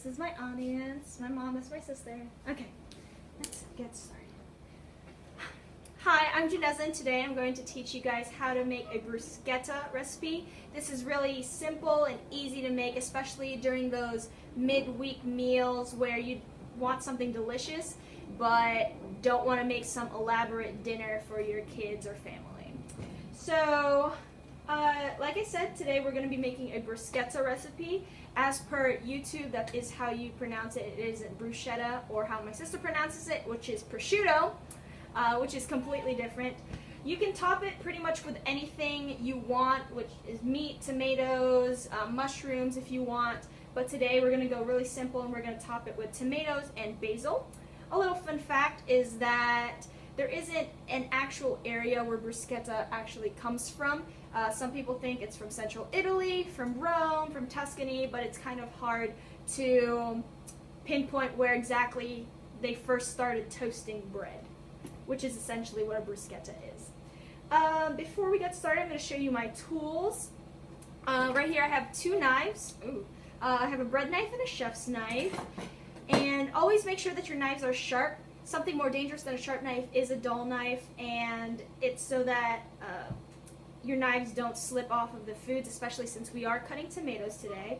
This is my audience. My mom, that's my sister. Okay, let's get started. Hi, I'm Janessa, and today I'm going to teach you guys how to make a bruschetta recipe. This is really simple and easy to make, especially during those midweek meals where you want something delicious but don't want to make some elaborate dinner for your kids or family. So, like I said, today we're going to be making a bruschetta recipe. As per YouTube, that is how you pronounce it. It isn't bruschetta, or how my sister pronounces it, which is prosciutto. Which is completely different. You can top it pretty much with anything you want, which is meat, tomatoes, mushrooms if you want. But today we're going to go really simple, and we're going to top it with tomatoes and basil. A little fun fact is that there isn't an actual area where bruschetta actually comes from. Some people think it's from central Italy, from Rome, from Tuscany, but it's kind of hard to pinpoint where exactly they first started toasting bread, which is essentially what a bruschetta is. Before we get started, I'm going to show you my tools. Right here I have two knives. I have a bread knife and a chef's knife. And always make sure that your knives are sharp. Something more dangerous than a sharp knife is a dull knife, and it's so that your knives don't slip off of the foods, especially since we are cutting tomatoes today.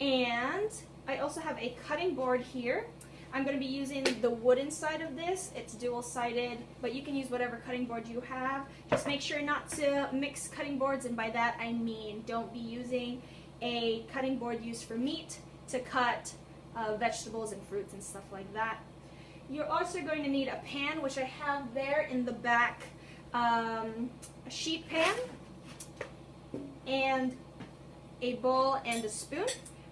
And I also have a cutting board here. I'm going to be using the wooden side of this. It's dual-sided, but you can use whatever cutting board you have. Just make sure not to mix cutting boards, and by that I mean don't be using a cutting board used for meat to cut vegetables and fruits and stuff like that. You're also going to need a pan, which I have there in the back, a sheet pan, and a bowl and a spoon.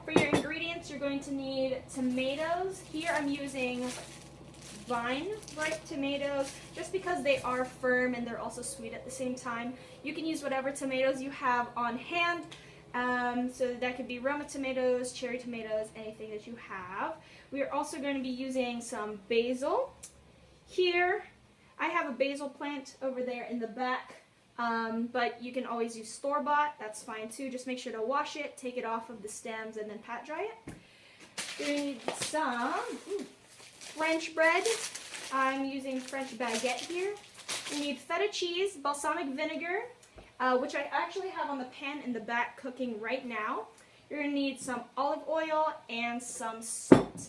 For your ingredients, you're going to need tomatoes. Here I'm using vine-ripe tomatoes just because they are firm and they're also sweet at the same time. You can use whatever tomatoes you have on hand. So that could be Roma tomatoes, cherry tomatoes, anything that you have. We are also going to be using some basil. Here I have a basil plant over there in the back. But you can always use store-bought, that's fine too. Just make sure to wash it, take it off of the stems, and then pat dry it. You're going to need some French bread. I'm using French baguette here. You need feta cheese, balsamic vinegar, which I actually have on the pan in the back cooking right now. You're going to need some olive oil and some salt.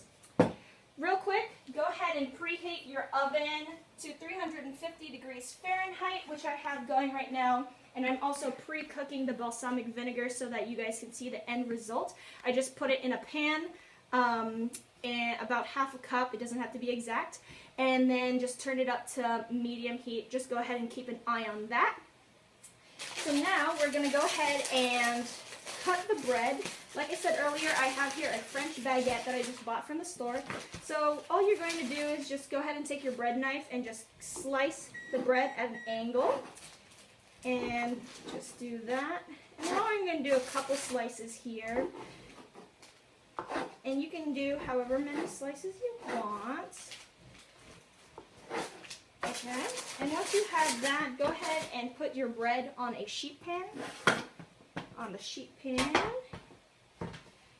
Real quick, go ahead and preheat your oven to 350 degrees Fahrenheit, which I have going right now. And I'm also pre-cooking the balsamic vinegar so that you guys can see the end result. I just put it in a pan, and about half a cup, it doesn't have to be exact, and then just turn it up to medium heat. Just go ahead and keep an eye on that. So now we're going to go ahead and cut the bread. Like I said earlier, I have here a French baguette that I just bought from the store. So all you're going to do is just go ahead and take your bread knife and just slice the bread at an angle. And just do that. And now I'm going to do a couple slices here. And you can do however many slices you want. Okay, and once you have that, go ahead and put your bread on a sheet pan. On the sheet pan.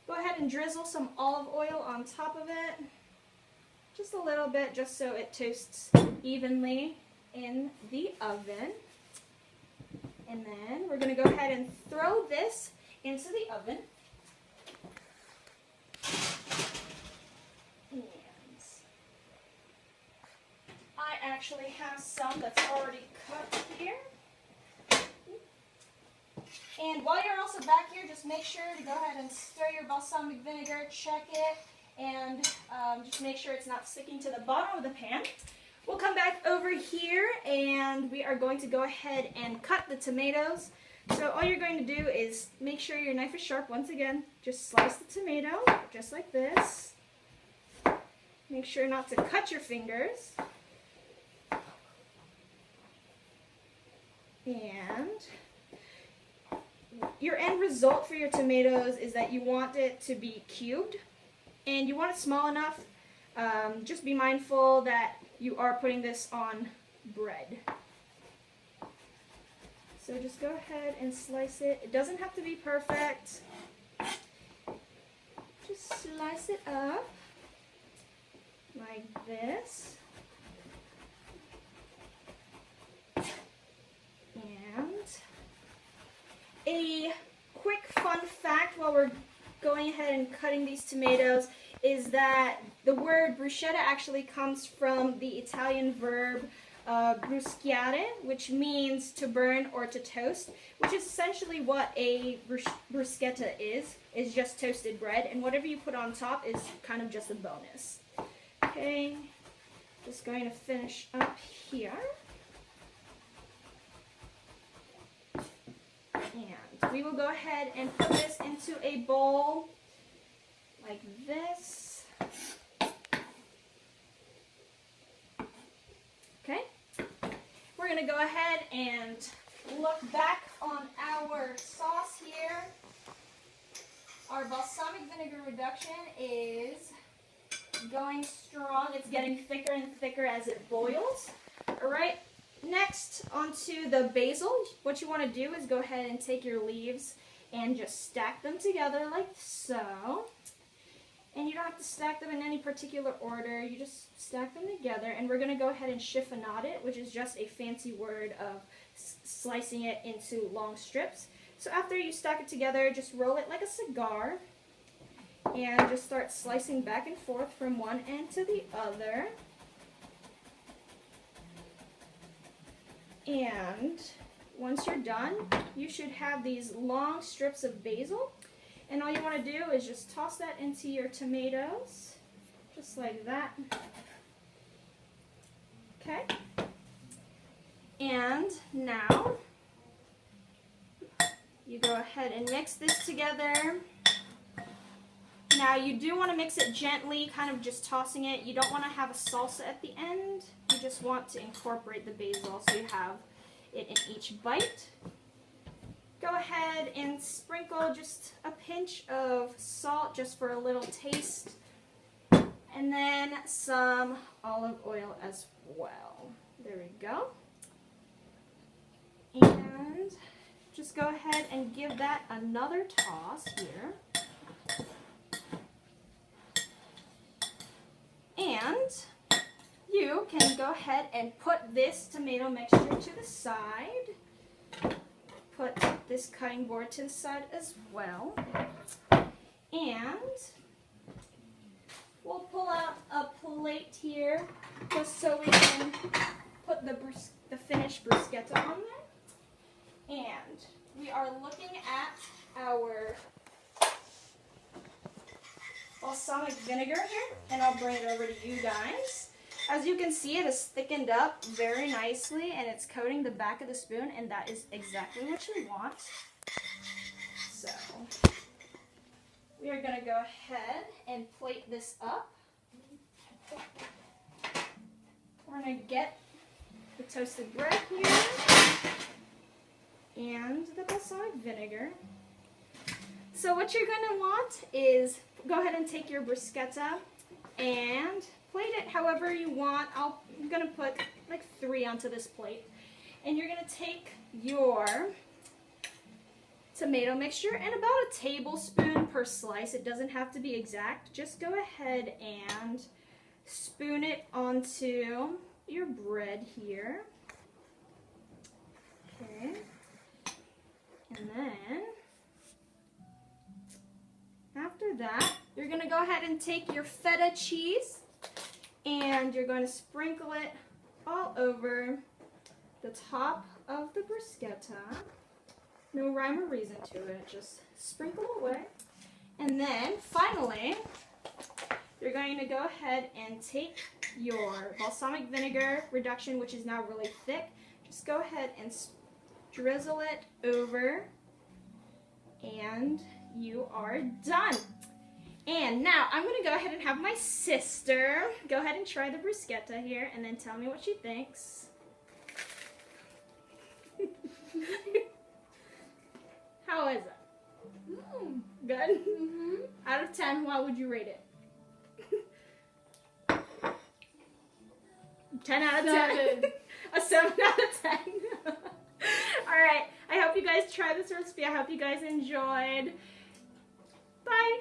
Go ahead and drizzle some olive oil on top of it. Just a little bit, just so it toasts evenly in the oven. And then we're going to go ahead and throw this into the oven. And I actually have some that's already cooked here. And while you're also back here, just make sure to go ahead and stir your balsamic vinegar, check it, and just make sure it's not sticking to the bottom of the pan. We'll come back over here, and we are going to go ahead and cut the tomatoes. So all you're going to do is make sure your knife is sharp once again. Just slice the tomato, just like this. Make sure not to cut your fingers. And your end result for your tomatoes is that you want it to be cubed, and you want it small enough. Just be mindful that you are putting this on bread. So just go ahead and slice it. It doesn't have to be perfect. just slice it up like this. And a quick fun fact while we're going ahead and cutting these tomatoes is that the word bruschetta actually comes from the Italian verb bruschetta, which means to burn or to toast, which is essentially what a bruschetta is just toasted bread, and whatever you put on top is kind of just a bonus. Okay, just going to finish up here. And we will go ahead and put this into a bowl like this. Okay, we're going to go ahead and look back on our sauce here. Our balsamic vinegar reduction is going strong. It's getting thicker and thicker as it boils. All right. Next, onto the basil. What you want to do is go ahead and take your leaves and just stack them together like so. And you don't have to stack them in any particular order. You just stack them together. And we're going to go ahead and chiffonade it, which is just a fancy word of slicing it into long strips. So after you stack it together, just roll it like a cigar. And just start slicing back and forth from one end to the other. And once you're done, you should have these long strips of basil. And all you want to do is just toss that into your tomatoes, just like that. Okay. And now, you go ahead and mix this together. Now you do want to mix it gently, kind of just tossing it. You don't want to have a salsa at the end. You just want to incorporate the basil so you have it in each bite. Go ahead and sprinkle just a pinch of salt just for a little taste. And then some olive oil as well. There we go. And just go ahead and give that another toss here. And you can go ahead and put this tomato mixture to the side. Put this cutting board to the side as well. And we'll pull out a plate here just so we can put the finished bruschetta on there. And we are looking at our balsamic vinegar here, and I'll bring it over to you guys. As you can see, it is thickened up very nicely, and it's coating the back of the spoon, and that is exactly what you want. So, we are going to go ahead and plate this up. We're going to get the toasted bread here, and the balsamic vinegar. So what you're going to want is go ahead and take your bruschetta and plate it however you want. I'm going to put like 3 onto this plate. And you're going to take your tomato mixture and about a tablespoon per slice. It doesn't have to be exact. Just go ahead and spoon it onto your bread here. Okay. And then after that, you're going to go ahead and take your feta cheese and you're going to sprinkle it all over the top of the bruschetta. No rhyme or reason to it, just sprinkle away. And then finally, you're going to go ahead and take your balsamic vinegar reduction, which is now really thick. Just go ahead and drizzle it over and you are done. And now I'm going to go ahead and have my sister go ahead and try the bruschetta here and then tell me what she thinks. How is it? Good? Mm-hmm. Out of 10, what would you rate it? 10 out of 10. A 7 out of 10. Alright, I hope you guys try this recipe. I hope you guys enjoyed. Bye.